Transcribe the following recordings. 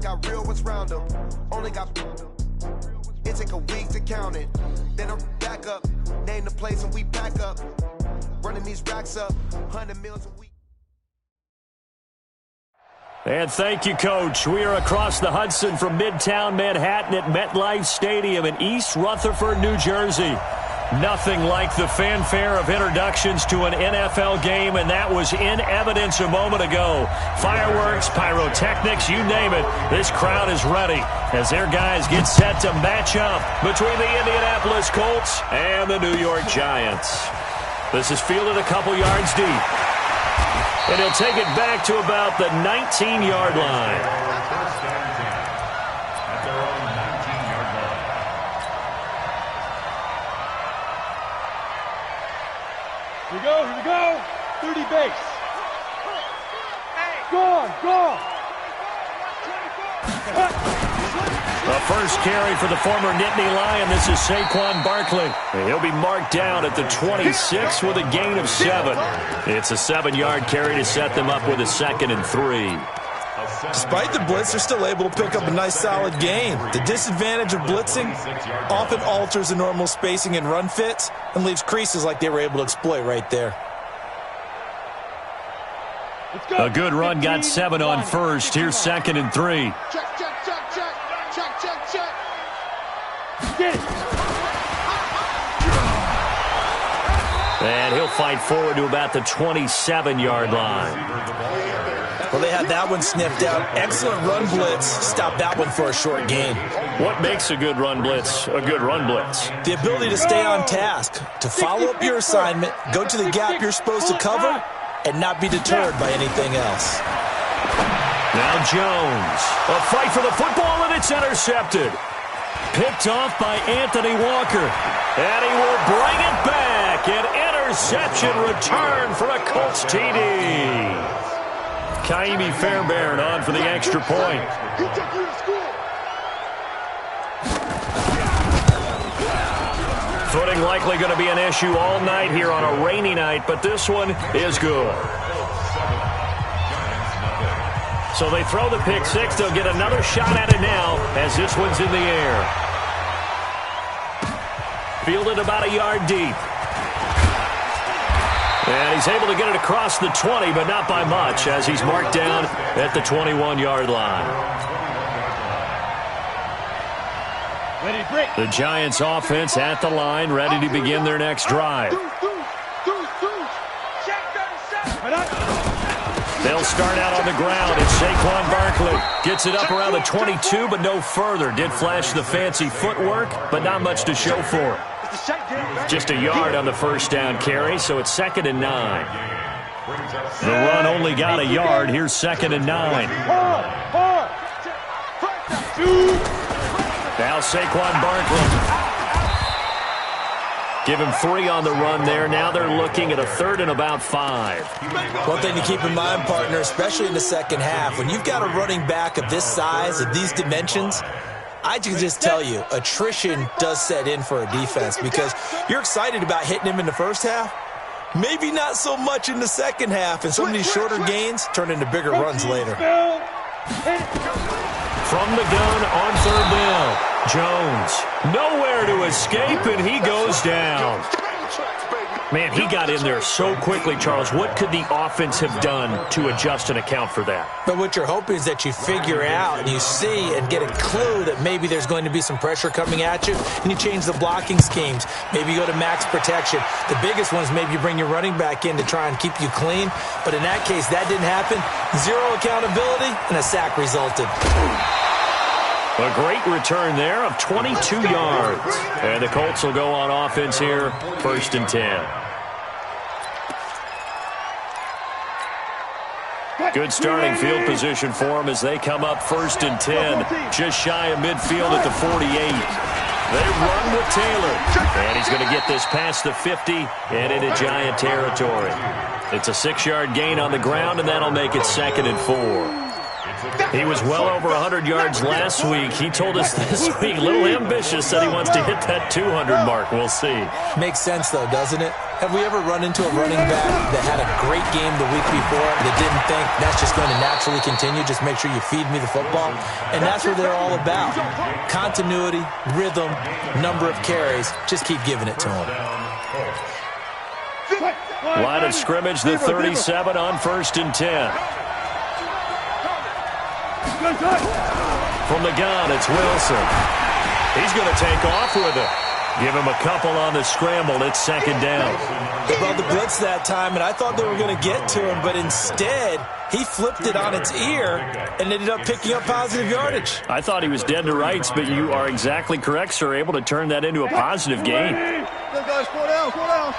got real ones round them. Only got it take a week to count it. Then I'm back up, name the place and we back up. Running these racks up, 100 meals a week. And thank you, Coach. We are across the Hudson from Midtown Manhattan at MetLife Stadium in East Rutherford, New Jersey. Nothing like the fanfare of introductions to an NFL game, and that was in evidence a moment ago. Fireworks, pyrotechnics, you name it. This crowd is ready as their guys get set to match up between the Indianapolis Colts and the New York Giants. This is fielded a couple yards deep. And he'll take it back to about the 19-yard line. Here we go. 30 base. Go. The first carry for the former Nittany Lion. This is Saquon Barkley. He'll be marked down at the 26 with a gain of 7. It's a 7-yard carry to set them up with a 2nd and 3. Despite the blitz, they're still able to pick up a nice solid gain. The disadvantage of blitzing often alters the normal spacing and run fits and leaves creases like they were able to exploit right there. A good run got 7 on first. Here's 2nd and 3. Check. Get it. And he'll fight forward to about the 27-yard line. Well, they had that one sniffed out. Excellent run blitz. Stop that one for a short gain. What makes a good run blitz a good run blitz? The ability to stay on task, to follow up your assignment, go to the gap you're supposed to cover, and not be deterred by anything else. Now Jones. A fight for the football, and it's intercepted. Picked off by Anthony Walker. And he will bring it back. An interception return for a Colts TD. Kaimi Fairbairn on for the extra point. Footing likely going to be an issue all night here on a rainy night, but this one is good. So they throw the pick six. They'll get another shot at it now as this one's in the air. Fielded about a yard deep. And he's able to get it across the 20, but not by much as he's marked down at the 21-yard line. The Giants offense at the line, ready to begin their next drive. They'll start out on the ground. It's Saquon Barkley. Gets it up around the 22, but no further. Did flash the fancy footwork, but not much to show for it. Just a yard on the first down carry, so it's 2nd and 9. The run only got a yard. Here's 2nd and 9. Now Saquon Barkley. Give him 3 on the run there. Now they're looking at a 3rd and about 5. One thing to keep in mind, partner, especially in the second half, when you've got a running back of this size, of these dimensions, I can just tell you, attrition does set in for a defense because you're excited about hitting him in the first half. Maybe not so much in the second half, and some of these shorter gains turn into bigger runs later. From the gun on 3rd down, Jones. Nowhere to escape, and he goes down. Man, he got in there so quickly, Charles. What could the offense have done to adjust and account for that? But what you're hoping is that you figure out and you see and get a clue that maybe there's going to be some pressure coming at you, and you change the blocking schemes. Maybe you go to max protection. The biggest one is maybe you bring your running back in to try and keep you clean. But in that case, that didn't happen. 0 accountability, and a sack resulted. A great return there of 22 yards. And the Colts will go on offense here, 1st and 10. Good starting field position for them as they come up 1st and 10, just shy of midfield at the 48. They run with Taylor, and he's going to get this past the 50 and into Giant territory. It's a 6-yard gain on the ground, and that'll make it 2nd and 4. He was well over 100 yards last week. He told us this week, a little ambitious, said he wants to hit that 200 mark. We'll see. Makes sense, though, doesn't it? Have we ever run into a running back that had a great game the week before that didn't think that's just going to naturally continue? Just make sure you feed me the football. And that's what they're all about. Continuity, rhythm, number of carries. Just keep giving it to them. Line of scrimmage, the 37 on 1st and 10. From the gun, it's Wilson. He's going to take off with it. Give him a couple on the scramble. It's 2nd down. They brought the blitz that time, and I thought they were going to get to him, but instead, he flipped it on its ear and ended up picking up positive yardage. I thought he was dead to rights, but you are exactly correct, sir. Able to turn that into a positive gain. Let's go, slow down, slow down.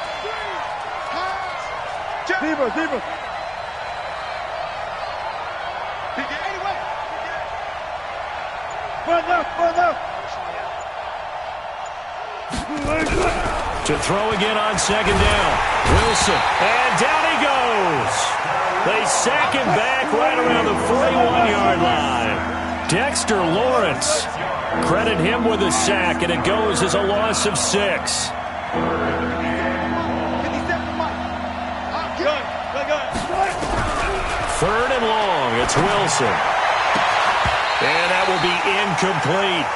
Deeper. Run left. To throw again on 2nd down. Wilson. And down he goes. They sack him back right around the 41-yard line. Dexter Lawrence. Credit him with a sack, and it goes as a loss of 6. Third and long. It's Wilson. And that will be incomplete.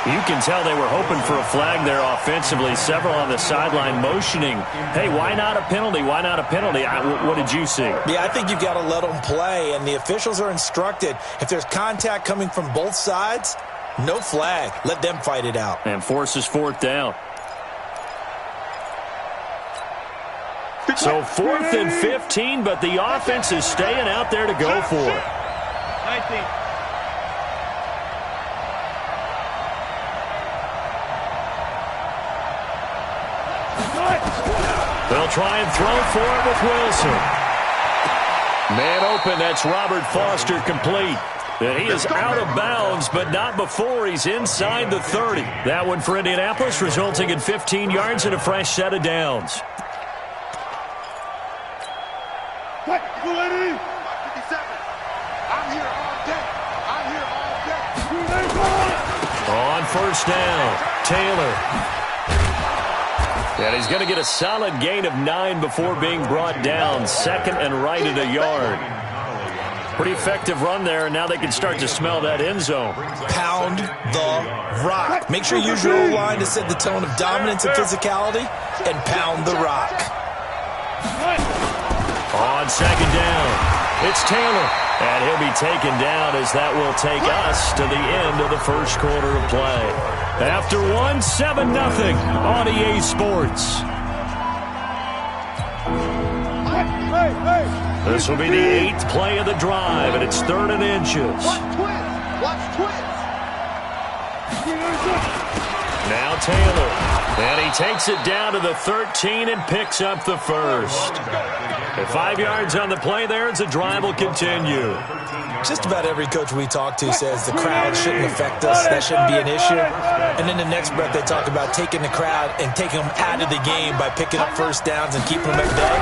You can tell they were hoping for a flag there offensively. Several on the sideline motioning, hey, why not a penalty? Why not a penalty? What did you see? Yeah, I think you've got to let them play, and the officials are instructed, if there's contact coming from both sides, no flag. Let them fight it out. And forces 4th down. So 4th and 15, but the offense is staying out there to go for it. 19. They'll try and throw for it with Wilson. Man open, that's Robert Foster complete. And he is out of bounds, but not before he's inside the 30. That one for Indianapolis, resulting in 15 yards and a fresh set of downs. I'm here all day. On 1st down, Taylor. And he's going to get a solid gain of 9 before being brought down. 2nd and right at a yard. Pretty effective run there, and now they can start to smell that end zone. Pound the rock. Make sure you use your O-line to set the tone of dominance and physicality, and pound the rock. On 2nd down, it's Taylor. And he'll be taken down as that will take us to the end of the first quarter of play. After 7-0 on EA Sports. This will be the 8th play of the drive, and it's 3rd and inches. Watch twins. Now Taylor. And he takes it down to the 13 and picks up the first. At 5 yards on the play there, as the drive will continue. Just about every coach we talk to says the crowd shouldn't affect us. That shouldn't be an issue. And in the next breath, they talk about taking the crowd and taking them out of the game by picking up 1st downs and keeping them at bay.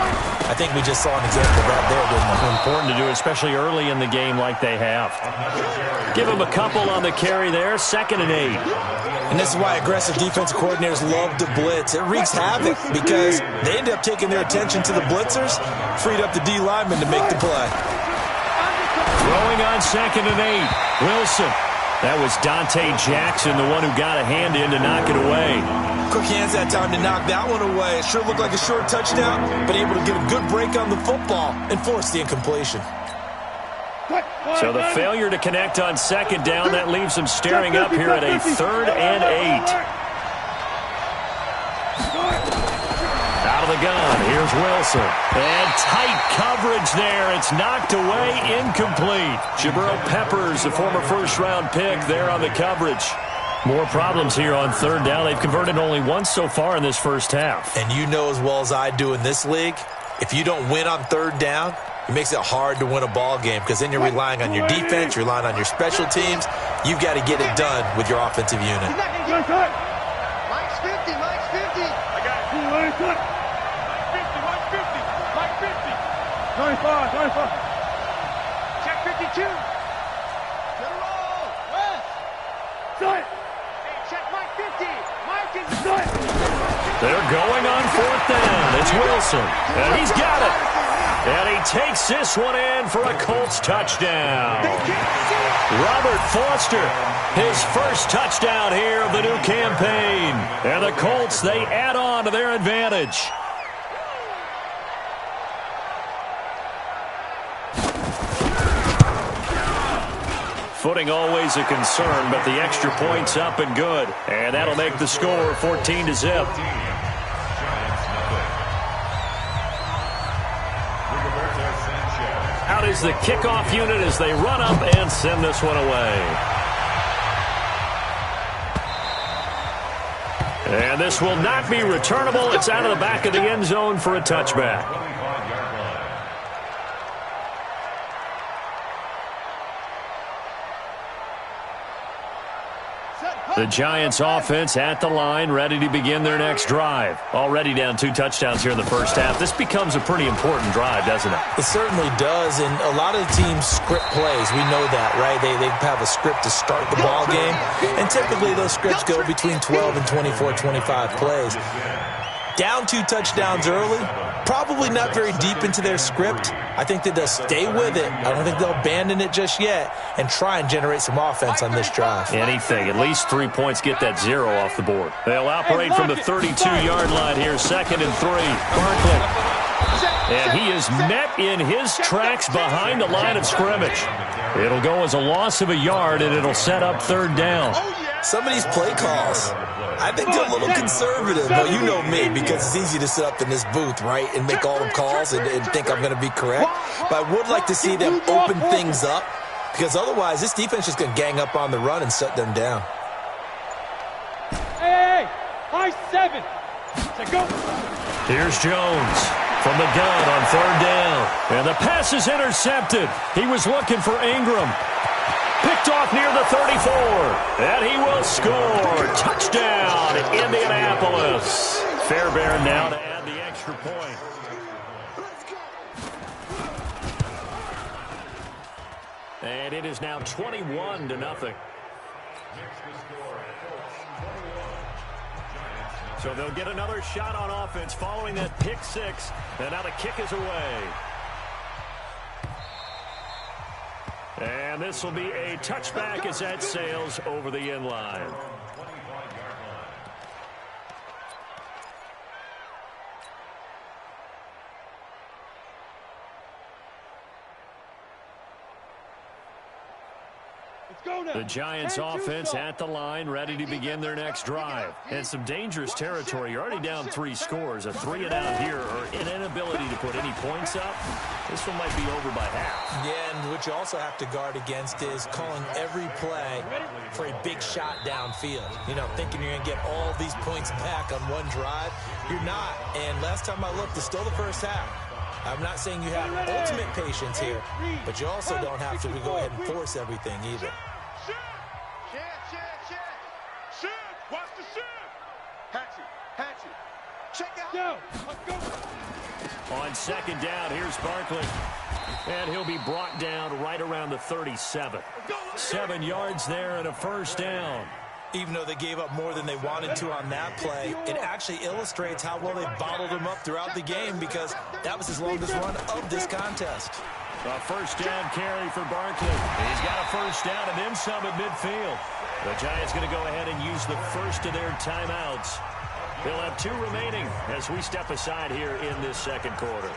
I think we just saw an example of that there, didn't we? Important to do, especially early in the game like they have. Give them a couple on the carry there, 2nd and 8. And this is why aggressive defensive coordinators love to blitz. It wreaks havoc because they end up taking their attention to the blitzers, freed up the D lineman to make the play. Throwing on 2nd and 8. Wilson. That was Dante Jackson, the one who got a hand in to knock it away. Quick hands that time to knock that one away. It sure looked like a short touchdown, but able to get a good break on the football and force the incompletion. So the failure to connect on 2nd down, that leaves them staring up here at a 3rd and 8. Out of the gun, here's Wilson. And tight coverage there. It's knocked away, incomplete. Jabril Peppers, the former first-round pick, there on the coverage. More problems here on 3rd down. They've converted only once so far in this first half. And you know as well as I do in this league, if you don't win on 3rd down, it makes it hard to win a ball game because then you're relying on your defense, you're relying on your special teams. You've got to get it done with your offensive unit. Mike's 50, Mike's 50. I got it. Mike's 50, Mike's 50, Mike's 50. 25. Check 52. Get a roll. West. Hey, check Mike 50. Mike is They're going on 4th down. It's Wilson, and he's got it. And he takes this one in for a Colts touchdown. Robert Foster, his first touchdown here of the new campaign. And the Colts, they add on to their advantage. Footing always a concern, but the extra point's up and good. And that'll make the score 14-0. Out is the kickoff unit as they run up and send this one away. And this will not be returnable. It's out of the back of the end zone for a touchback. The Giants offense at the line, ready to begin their next drive. Already down 2 touchdowns here in the first half. This becomes a pretty important drive, doesn't it? It certainly does, and a lot of the teams script plays. We know that, right? They have a script to start the ball game, and typically those scripts go between 12 and 24, 25 plays. Down 2 touchdowns early, probably not very deep into their script. I think that they'll stay with it. I don't think they'll abandon it just yet and try and generate some offense on this drive. Anything. At least 3 points, get that 0 off the board. They'll operate from the 32-yard line here, 2nd and 3. Barkley. And he is met in his tracks behind the line of scrimmage. It'll go as a loss of a yard, and it'll set up 3rd down. Some of these play calls, I think they're a little conservative. But you know me, because it's easy to sit up in this booth, right, and make all the calls and think I'm going to be correct. But I would like to see them open things up, because otherwise this defense is going to gang up on the run and shut them down. Hey, high 7. To go. Here's Jones from the gun on 3rd down. And the pass is intercepted. He was looking for Ingram. Picked off near the 34. And he will score. Touchdown, Indianapolis. Fairbairn now to add the extra point. And it is now 21-0. So they'll get another shot on offense following that pick 6. And now the kick is away. And this will be a touchback as that sails over the end line. The Giants offense at the line, ready to begin their next drive. And some dangerous territory. You're already down 3 scores. A 3-and-out here, or an inability to put any points up. This one might be over by half. Yeah, and what you also have to guard against is calling every play for a big shot downfield. You know, thinking you're going to get all these points back on one drive. You're not. And last time I looked, it's still the first half. I'm not saying you have ultimate patience here, but you also don't have to go ahead and force everything either. Watch the shoot. Hatchet. Check out. Let's go. On 2nd down, here's Barkley. And he'll be brought down right around the 37. 7 yards there and a 1st down. Even though they gave up more than they wanted to on that play, it actually illustrates how well they bottled him up throughout the game, because that was his longest run of this contest. A 1st down carry for Barkley. He's got a 1st down and then some at midfield. The Giants going to go ahead and use the first of their timeouts. They'll have 2 remaining as we step aside here in this 2nd quarter.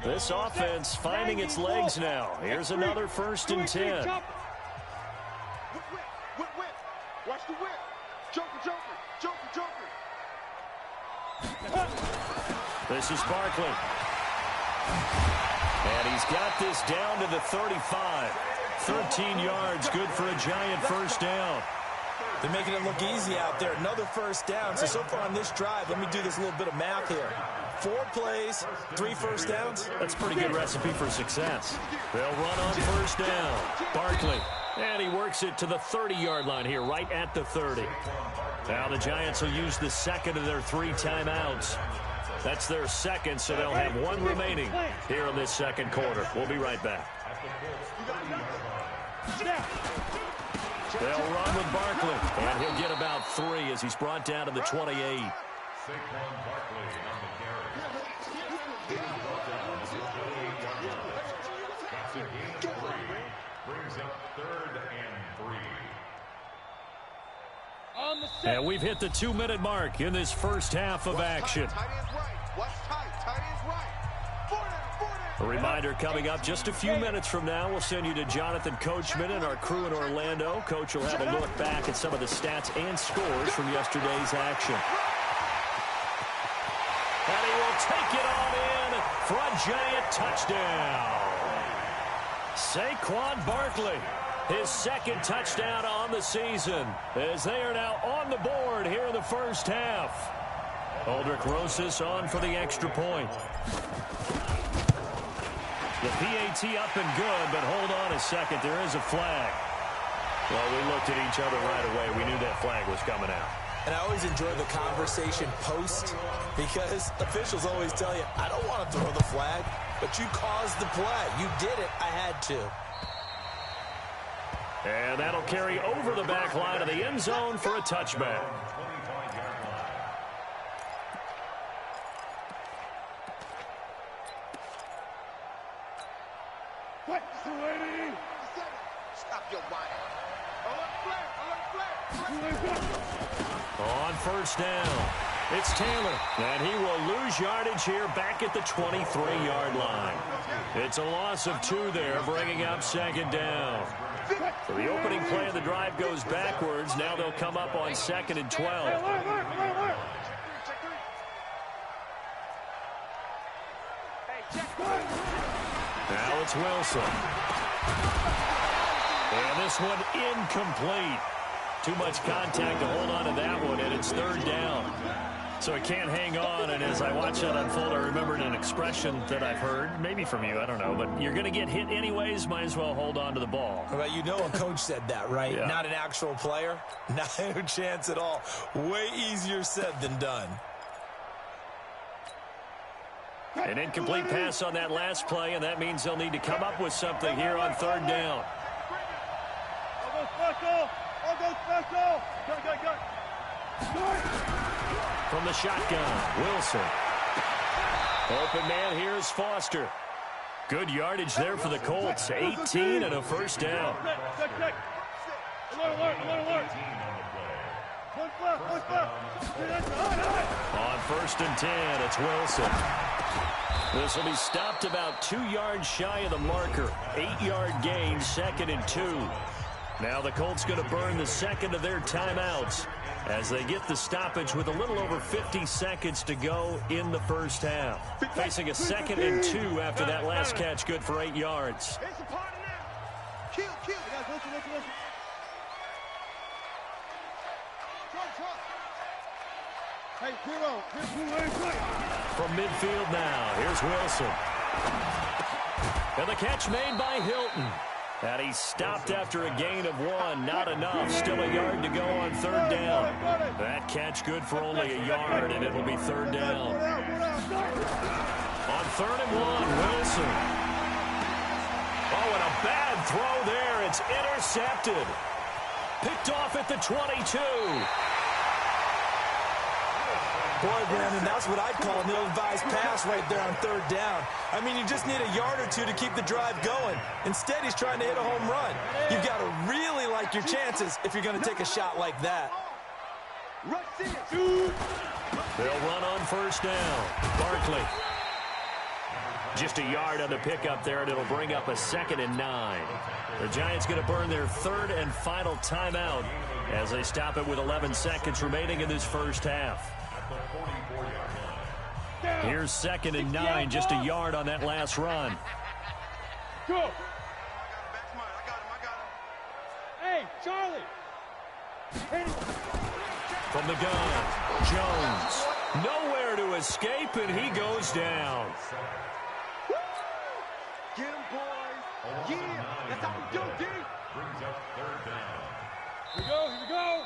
This offense finding its legs now. Here's another 1st and 10. Watch the whip. Joker. This is Barkley. And he's got this down to the 35. 13 yards, good for a Giant 1st down. They're making it look easy out there. Another 1st down. So far on this drive, let me do this little bit of math here. 4 plays, 3 1st downs. That's a pretty good recipe for success. They'll run on 1st down. Barkley. And he works it to the 30-yard line here, right at the 30. Now the Giants will use the 2nd of their 3 timeouts. That's their second, so they'll have one remaining here in this second quarter. We'll be right back. They'll run with Barkley, and he'll get about 3 as he's brought down to the 28. Brings up 3rd and 3. And we've hit the 2-minute mark in this first half of action. A reminder coming up just a few minutes from now. We'll send you to Jonathan Coachman and our crew in Orlando. Coach will have a look back at some of the stats and scores from yesterday's action. And he will take it on in for a giant touchdown. Saquon Barkley, his second touchdown on the season, as they are now on the board here in the first half. Aldrich Rosas on for the extra point. The PAT up and good, but hold on a second. There is a flag. Well, we looked at each other right away. We knew that flag was coming out. And I always enjoy the conversation post because officials always tell you, I don't want to throw the flag, but you caused the play. You did it. I had to. And that'll carry over the back line of the end zone for a touchback. Stop your whining. On first down, it's Taylor, and he will lose yardage here back at the 23-yard line. It's a loss of 2 there, bringing up second down. So the opening play of the drive goes backwards. Now they'll come up on 2nd and 12. Now it's Wilson. And this one incomplete. Too much contact to hold on to that one, and it's 3rd down. So it can't hang on, and as I watch that unfold, I remembered an expression that I've heard, maybe from you, I don't know, but you're going to get hit anyways, might as well hold on to the ball. Well, you know a coach said that, right? Yeah. Not an actual player. No chance at all. Way easier said than done. An incomplete pass on that last play, and that means they'll need to come up with something here on 3rd down. From the shotgun, Wilson. Open man, here's Foster. Good yardage there for the Colts. 18 and a first down. On 1st and 10, it's Wilson. This will be stopped about 2 yards shy of the marker. 8-yard gain, 2nd and 2. Now the Colts going to burn the second of their timeouts as they get the stoppage with a little over 50 seconds to go in the first half. Facing a 2nd and 2 after that last catch, good for 8 yards. From midfield now, here's Wilson. And the catch made by Hilton. And he stopped after a gain of 1. Not enough. Still a yard to go on 3rd down. That catch good for only a yard, and it'll be 3rd down. On 3rd and 1, Wilson. Oh, and a bad throw there. It's intercepted. Picked off at the 22. Boy, Brandon, that's what I'd call an ill-advised pass right there on 3rd down. I mean, you just need a yard or 2 to keep the drive going. Instead, he's trying to hit a home run. You've got to really like your chances if you're going to take a shot like that. They'll run on 1st down. Barkley. Just a yard on the pickup there, and it'll bring up a 2nd and 9. The Giants going to burn their 3rd and final timeout as they stop it with 11 seconds remaining in this first half. Here's 2nd and 9, just a yard on that last run. Go. Hey, Charlie. From the gun, Jones. Nowhere to escape, and he goes down. Get him, boys. Yeah, that's how we do, D. Brings up 3rd down. Here we go, here we go.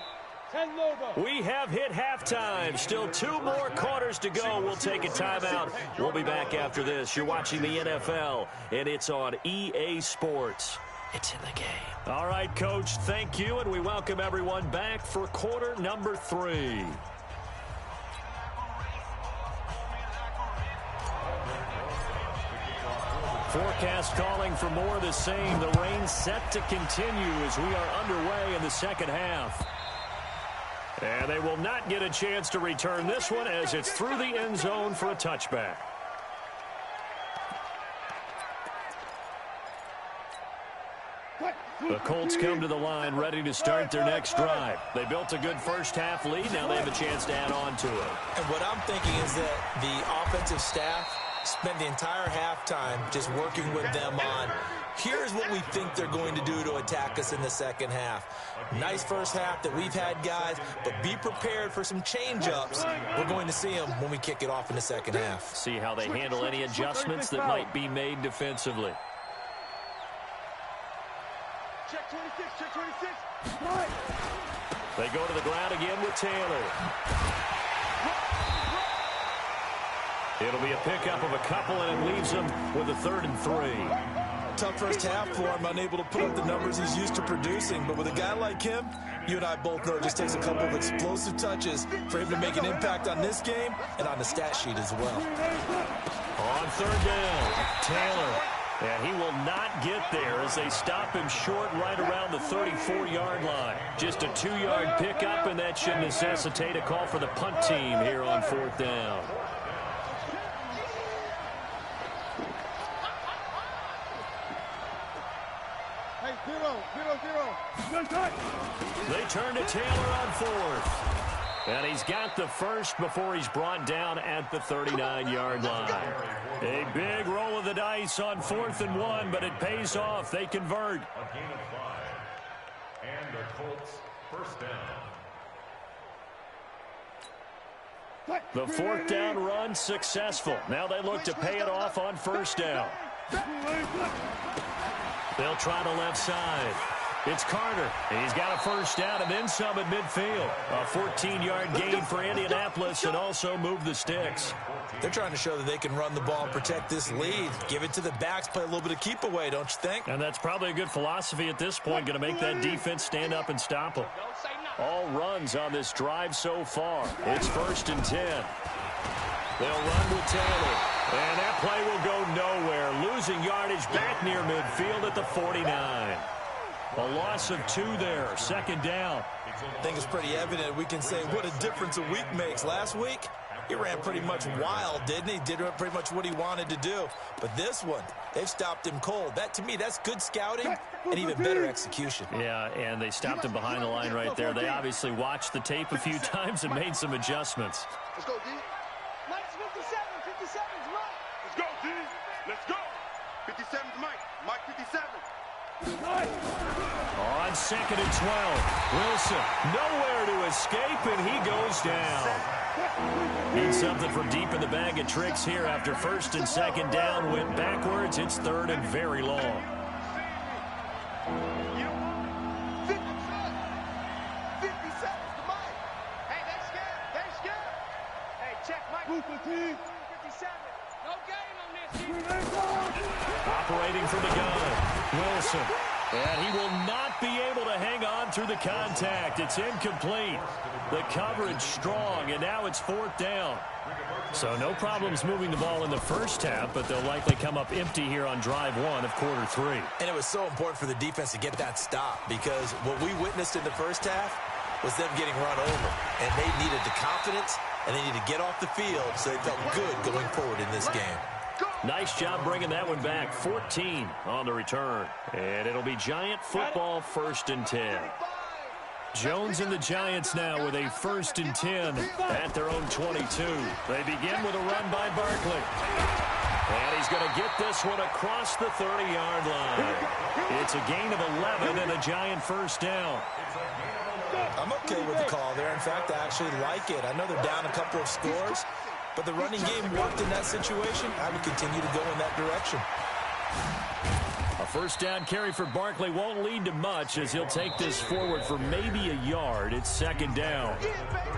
We have hit halftime. Still 2 more quarters to go. We'll take a timeout. We'll be back after this. You're watching the NFL, and it's on EA Sports. It's in the game. All right, Coach, thank you, and we welcome everyone back for quarter number 3. Forecast calling for more of the same. The rain set to continue as we are underway in the second half. And they will not get a chance to return this one as it's through the end zone for a touchback. The Colts come to the line ready to start their next drive. They built a good first-half lead. Now they have a chance to add on to it. And what I'm thinking is that the offensive staff spent the entire halftime just working with them on, here's what we think they're going to do to attack us in the second half. Nice first half that we've had, guys, but be prepared for some change-ups. We're going to see them when we kick it off in the second half. See how they handle any adjustments that might be made defensively. Check 26, check 26. They go to the ground again with Taylor. It'll be a pickup of a couple, and it leaves them with a 3rd and 3. Tough first half for him, unable to put up the numbers he's used to producing. But with a guy like him, you and I both know it just takes a couple of explosive touches for him to make an impact on this game and on the stat sheet as well. On 3rd down, Taylor. And he will not get there as they stop him short right around the 34-yard line. Just a 2-yard pickup, and that should necessitate a call for the punt team here on 4th down. They turn to Taylor on 4th. And he's got the first before he's brought down at the 39-yard line. A big roll of the dice on 4th and 1, but it pays off. They convert. A gain of 5. And the Colts first down. The 4th down run successful. Now they look to pay it off on 1st down. They'll try the left side. It's Carter. He's got a 1st down and then some at midfield. A 14-yard gain for Indianapolis and also move the sticks. They're trying to show that they can run the ball and protect this lead. Give it to the backs, play a little bit of keep away, don't you think? And that's probably a good philosophy at this point. Going to make that defense stand up and stop them. All runs on this drive so far. It's 1st and 10. They'll run with Taylor. And that play will go nowhere. Losing yardage back near midfield at the 49. A loss of 2 there. 2nd down. I think it's pretty evident. We can say what a difference a week makes. Last week, he ran pretty much wild, didn't he? Did pretty much what he wanted to do. But this one, they've stopped him cold. That, to me, that's good scouting and even better execution. Yeah, and they stopped him behind the line right there. They obviously watched the tape a few times and made some adjustments. Let's go, D. Mike's 57. 57's Mike. Let's go, D. Let's go. 57's Mike. Mike 57. On 2nd and 12, Wilson nowhere to escape, and he goes down. Need something from deep in the bag of tricks here after 1st and 2nd down went backwards. It's 3rd and very long. 57's to Mike. Hey, they scared. They scared. Hey, check Mike. 57. No game on this. Operating from the gun. Wilson. And he will not be able to hang on through the contact. It's incomplete. The coverage strong, and now it's 4th down. So no problems moving the ball in the first half, but they'll likely come up empty here on drive 1 of quarter 3. And it was so important for the defense to get that stop because what we witnessed in the first half was them getting run over. And they needed the confidence, and they needed to get off the field so they felt good going forward in this game. Nice job bringing that one back. 14 on the return. And it'll be Giant football 1st and 10. Jones and the Giants now with a 1st and 10 at their own 22. They begin with a run by Barkley. And he's going to get this one across the 30-yard line. It's a gain of 11 and a Giant 1st down. I'm okay with the call there. In fact, I actually like it. I know they're down a couple of scores, but the running game worked in that situation. I would continue to go in that direction. A first down carry for Barkley won't lead to much as he'll take this forward for maybe a yard. It's second down.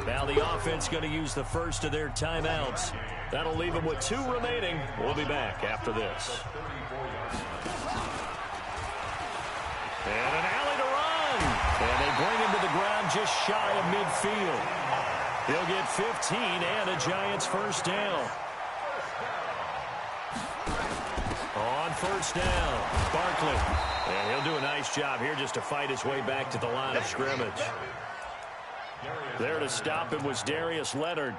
Now the offense going to use the first of their timeouts. That'll leave them with 2 remaining. We'll be back after this. And an alley to run. And they bring him to the ground just shy of midfield. He'll get 15 and a Giants first down. On first down, Barkley. And he'll do a nice job here just to fight his way back to the line of scrimmage. There to stop him was Darius Leonard.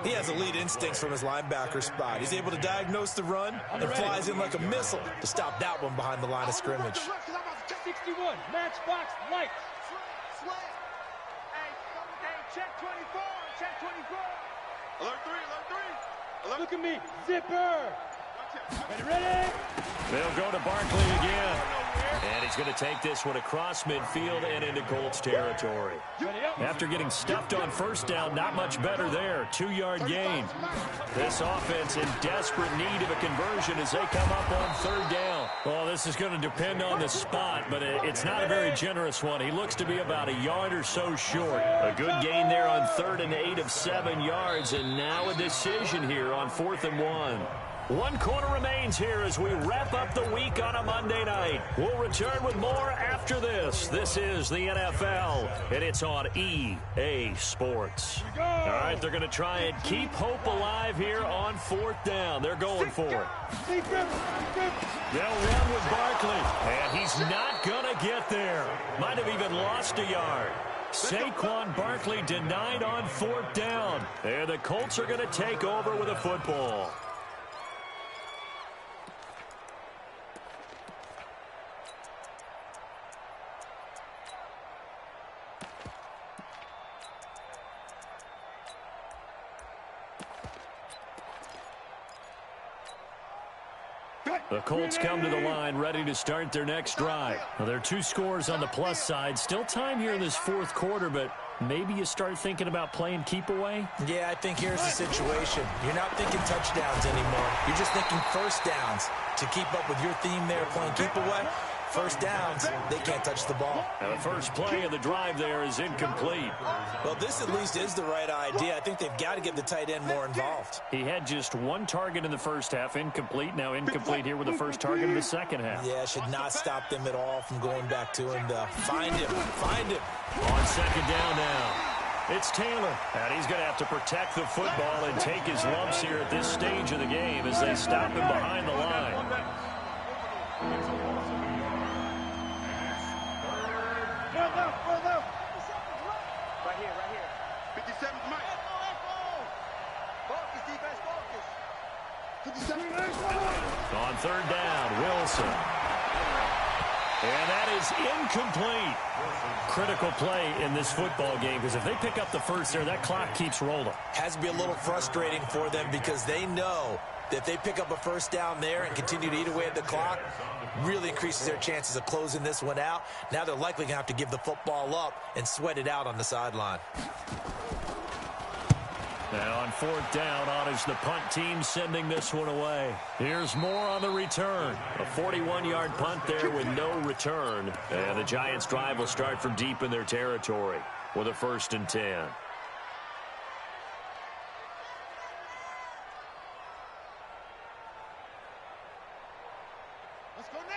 He has elite instincts from his linebacker spot. He's able to diagnose the run and flies in like a missile to stop that one behind the line of scrimmage. 61, matchbox lights. Hey, check 24, check 24. Alert 3, alert 3. Alert. Look at me, zipper. Ready? They'll go to Barkley again. And he's going to take this one across midfield and into Colts territory. After getting stuffed on first down, not much better there. 2-yard gain. This offense in desperate need of a conversion as they come up on third down. Well, this is going to depend on the spot, but it's not a very generous one. He looks to be about a yard or so short. A good gain there on 3rd and 8 of 7 yards, and now a decision here on 4th and 1. 1 quarter remains here as we wrap up the week on a Monday night. We'll return with more after this. This is the NFL, and it's on EA Sports. All right, they're going to try and keep hope alive here on 4th down. They're going for it. They'll run with Barkley, and he's not going to get there. Might have even lost a yard. Saquon Barkley denied on 4th down. And the Colts are going to take over with a football. The Colts come to the line ready to start their next drive. Well, there are 2 scores on the plus side. Still time here in this 4th quarter, but maybe you start thinking about playing keep away? Yeah, I think here's the situation. You're not thinking touchdowns anymore. You're just thinking first downs. To keep up with your theme there, playing keep away, first downs, they can't touch the ball. Now the first play of the drive there is incomplete. Well, this at least is the right idea. I think they've got to get the tight end more involved. He had just 1 target in the first half, incomplete. Now incomplete here with the first target in the second half. Yeah, should not stop them at all from going back to him to find him. Find him. On second down now. It's Taylor, and he's going to have to protect the football and take his lumps here at this stage of the game as they stop him behind the line. Right here. 57's Mike. Focus, defense, focus. 57. On third down, Wilson. And that is incomplete. Critical play in this football game because if they pick up the first there, that clock keeps rolling. Has to be a little frustrating for them because they know that if they pick up a first down there and continue to eat away at the clock, really increases their chances of closing this one out. Now they're likely going to have to give the football up and sweat it out on the sideline. Now on 4th down, on is the punt team sending this one away. Here's more on the return. A 41-yard punt there with no return. And the Giants' drive will start from deep in their territory with a 1st and 10.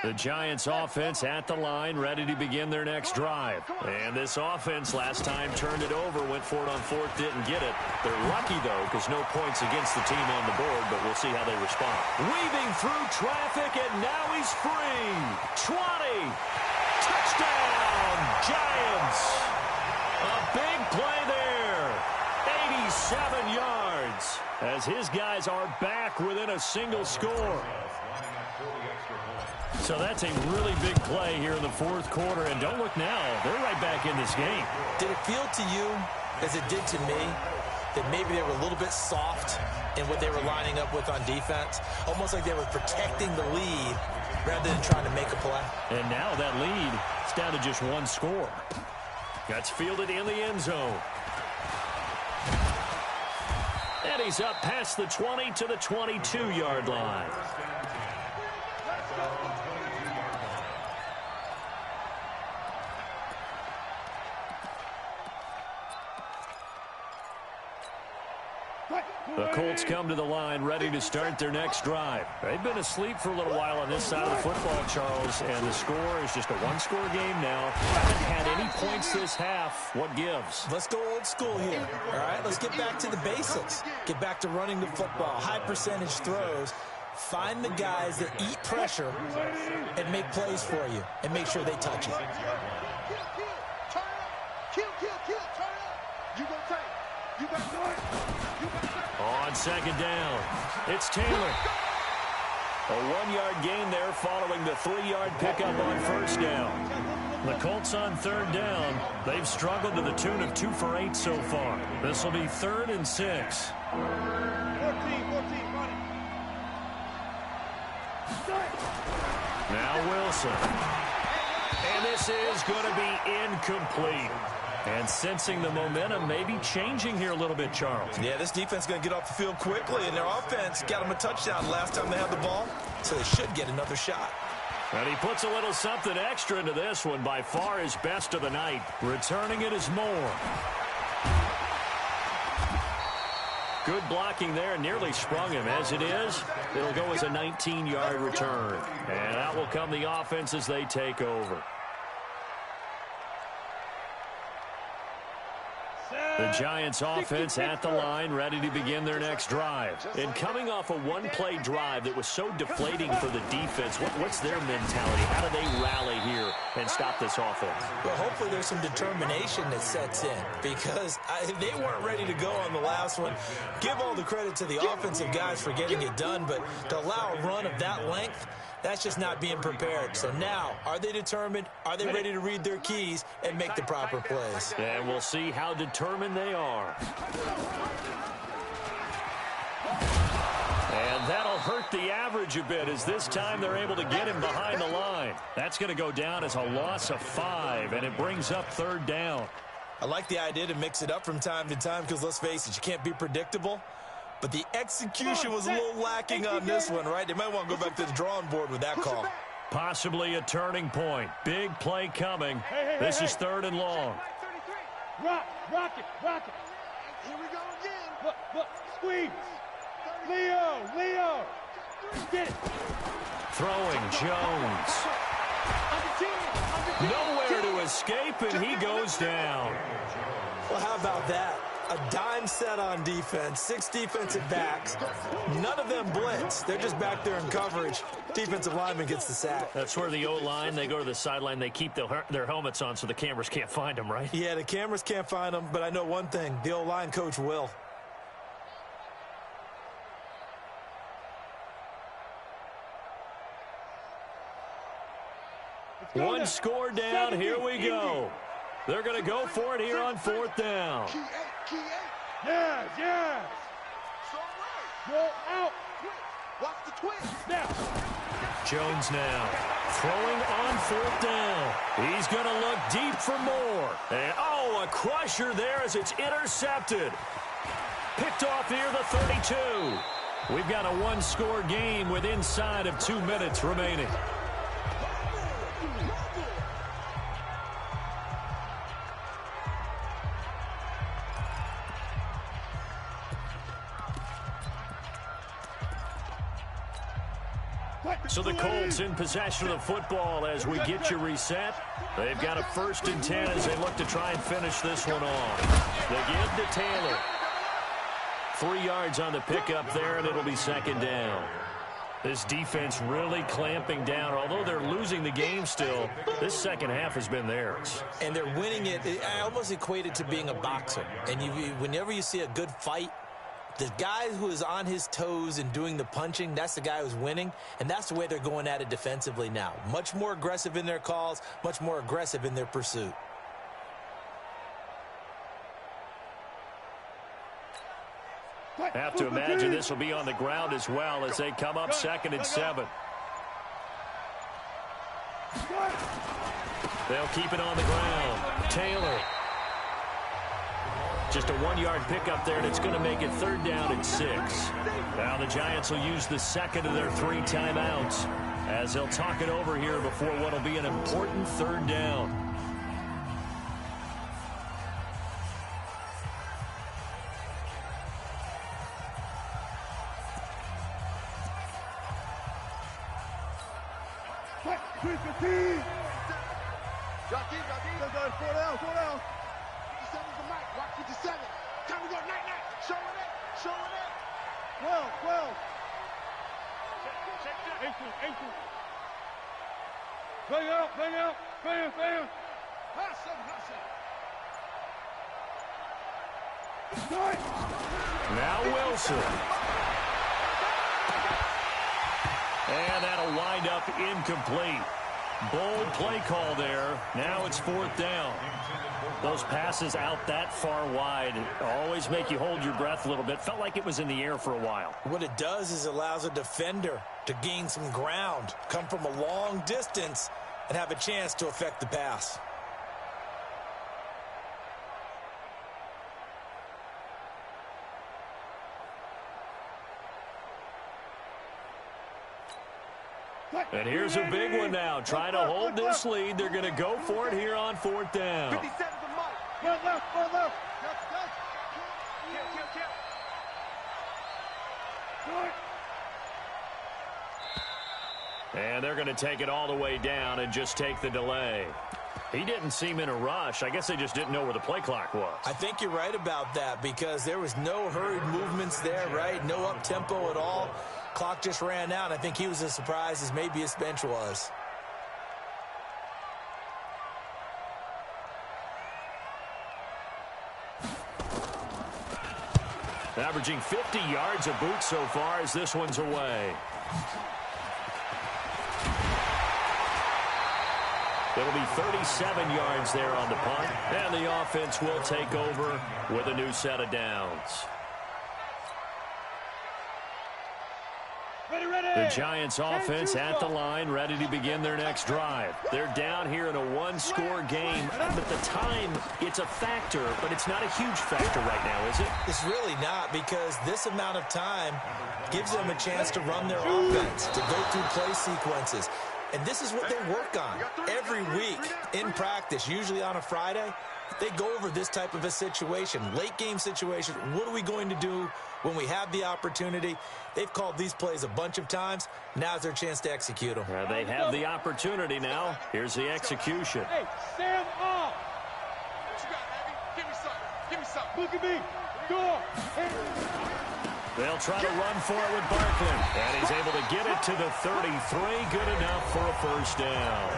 The Giants offense at the line, ready to begin their next drive. And this offense last time turned it over, went for it on 4th, didn't get it. They're lucky, though, because no points against the team on the board, but we'll see how they respond. Weaving through traffic, and now he's free. 20. Touchdown, Giants. A big play there. 87 yards as his guys are back within a single score. So that's a really big play here in the 4th quarter. And don't look now. They're right back in this game. Did it feel to you, as it did to me, that maybe they were a little bit soft in what they were lining up with on defense? Almost like they were protecting the lead rather than trying to make a play. And now that lead is down to just 1 score. That's fielded in the end zone. And he's up past the 20 to the 22-yard line. The Colts come to the line ready to start their next drive. They've been asleep for a little while on this side of the football, Charles, and the score is just a one-score game now. Haven't had any points this half. What gives? Let's go old school here, all right? Let's get back to the basics. Get back to running the football, high-percentage throws. Find the guys that eat pressure and make plays for you and make sure they touch it. On second down, it's Taylor. A 1-yard gain there following the 3-yard pickup on first down. The Colts on third down. They've struggled to the tune of 2 for 8 so far. This will be 3rd and 6. 14, Now Wilson. And this is going to be incomplete. And sensing the momentum maybe changing here a little bit, Charles. Yeah, this defense is going to get off the field quickly, and their offense got them a touchdown last time they had the ball, so they should get another shot. And he puts a little something extra into this one, by far his best of the night. Returning it is Moore. Good blocking there, nearly sprung him. As it is, it'll go as a 19-yard return. And out will come the offense as they take over. The Giants offense at the line, ready to begin their next drive. And coming off a one-play drive that was so deflating for the defense, what's their mentality? How do they rally here and stop this offense? Well, hopefully there's some determination that sets in, because they weren't ready to go on the last one. Give all the credit to the offensive guys for getting it done, but to allow a run of that length, that's just not being prepared. So now, are they determined? Are they ready to read their keys and make the proper plays? And we'll see how determined they are. And that'll hurt the average a bit, as this time they're able to get him behind the line. That's going to go down as a loss of 5, and it brings up 3rd down. I like the idea to mix it up from time to time, because let's face it, you can't be predictable. But the execution was a little lacking on this one, right? They might want to go back to the drawing board with that call. Possibly a turning point. Big play coming. This is 3rd and long. Rock it. Here we go again. Look, squeeze. Leo. Get it. Throwing Jones. Nowhere to escape, and he goes down. Well, how about that? A dime set on defense, 6 defensive backs. None of them blitz. They're just back there in coverage. Defensive lineman gets the sack. That's where the O-line, they go to the sideline, they keep their helmets on so the cameras can't find them, right? Yeah, the cameras can't find them, but I know one thing. The O-line coach will. One score down, here we go. They're going to go for it here on 4th down. Yes. Roll out. Watch the twist. Now. Jones now throwing on 4th down. He's going to look deep for more. And, a crusher there as it's intercepted. Picked off near the 32. We've got a one-score game with inside of 2 minutes remaining. So the Colts in possession of the football as we get you reset. They've got a 1st and 10 as they look to try and finish this one off. They give to Taylor. 3 yards on the pickup there, and it'll be 2nd down. This defense really clamping down. Although they're losing the game still, this second half has been theirs. And they're winning it. I almost equate it to being a boxer. And whenever you see a good fight, the guy who is on his toes and doing the punching, that's the guy who's winning, and that's the way they're going at it defensively now. Much more aggressive in their calls, much more aggressive in their pursuit. Have to imagine this will be on the ground as well as they come up 2nd and 7. They'll keep it on the ground. Taylor. Just a 1-yard pickup there, and it's going to make it 3rd down and 6. Now the Giants will use the 2nd of their 3 timeouts as they'll talk it over here before what will be an important 3rd down. Jockey. 4 down. 57's the mic. Watch 57. Time to go. Night. Show it. 12. Check. 18. Bring out. Hustle. Now Wilson. And that'll wind up incomplete. Bold play call there. Now it's 4th down. Those passes out that far wide always make you hold your breath a little bit. Felt like it was in the air for a while. What it does is allows a defender to gain some ground, come from a long distance, and have a chance to affect the pass. And here's a big one now. Trying to hold this lead. They're going to go for it here on 4th down. 57's the mic. Left. And they're going to take it all the way down and just take the delay. He didn't seem in a rush. I guess they just didn't know where the play clock was. I think you're right about that because there was no hurried movements there, right? No up-tempo at all. Clock just ran out. I think he was as surprised as maybe his bench was. Averaging 50 yards a boot so far as this one's away. It'll be 37 yards there on the punt, and the offense will take over with a new set of downs. The Giants offense at the line, ready to begin their next drive. They're down here in a one-score game, but the time, it's a factor, but it's not a huge factor right now, is it? It's really not because this amount of time gives them a chance to run their offense, to go through play sequences. And this is what they work on every week in practice, usually on a Friday. They go over this type of a situation, late game situation. What are we going to do when we have the opportunity? They've called these plays a bunch of times. Now's their chance to execute them. They have the opportunity now. Here's the execution. Hey, stand off. What you got, Abby? Give me something. Look at me. Go. They'll try to run for it with Barkley. And he's able to get it to the 33. Good enough for a first down.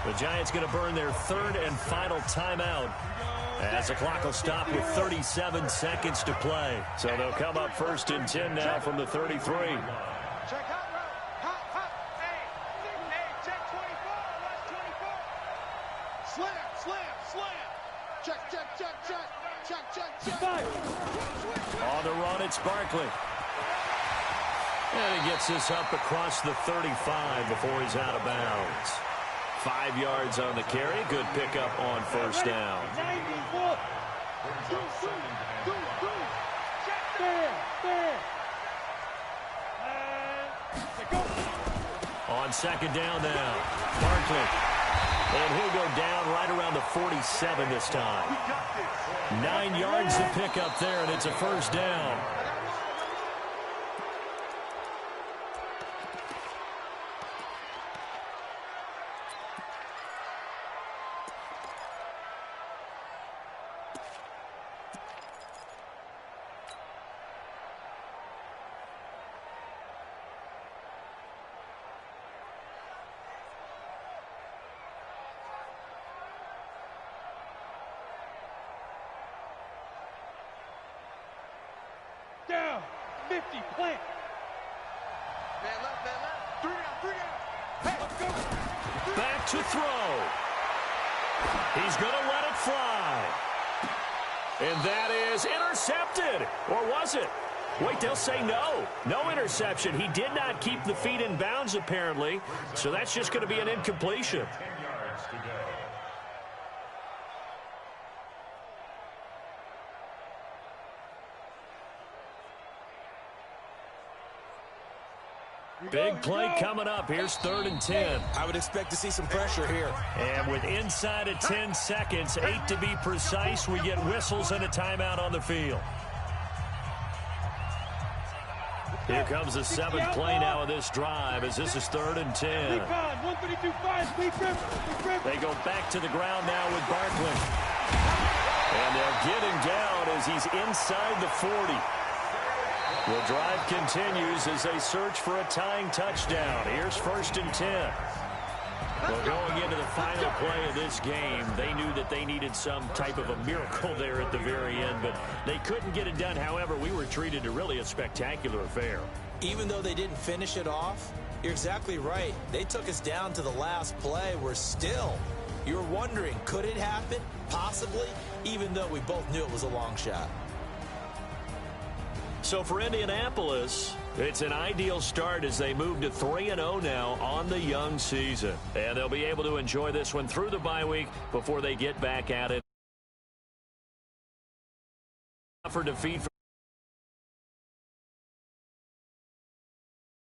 The Giants going to burn their third and final timeout as the clock will stop with 37 seconds to play. So they'll come up 1st and 10 now from the 33. Check hot route. Hot. Hey, check 24. Watch 24. Slam. Check. On the run, it's Barkley. And he gets this up across the 35 before he's out of bounds. 5 yards on the carry. Good pickup on first down. On second down now, Barkley. And he'll go down right around the 47 this time. 9 yards to pick up there, and it's a first down. Down. 50. Plant. Man left. 3 down. Hey, let's go. Back to throw. He's going to let it fly. And that is intercepted. Or was it? Wait, they'll say no. No interception. He did not keep the feet in bounds, apparently. So that's just going to be an incompletion. 10 yards to go. Big play coming up. Here's 3rd and 10. I would expect to see some pressure here. And with inside of 10 seconds, 8 to be precise, we get whistles and a timeout on the field. Here comes the 7th play now of this drive as this is 3rd and 10. They go back to the ground now with Barkley. And they'll get him down as he's inside the 40. The drive continues as they search for a tying touchdown. Here's 1st and 10. Well, going into the final play of this game, they knew that they needed some type of a miracle there at the very end, but they couldn't get it done. However, we were treated to really a spectacular affair. Even though they didn't finish it off, you're exactly right. They took us down to the last play. We're still, you're wondering, could it happen? Possibly, even though we both knew it was a long shot. So for Indianapolis, it's an ideal start as they move to 3-0 now on the young season. And they'll be able to enjoy this one through the bye week before they get back at it. For defeat for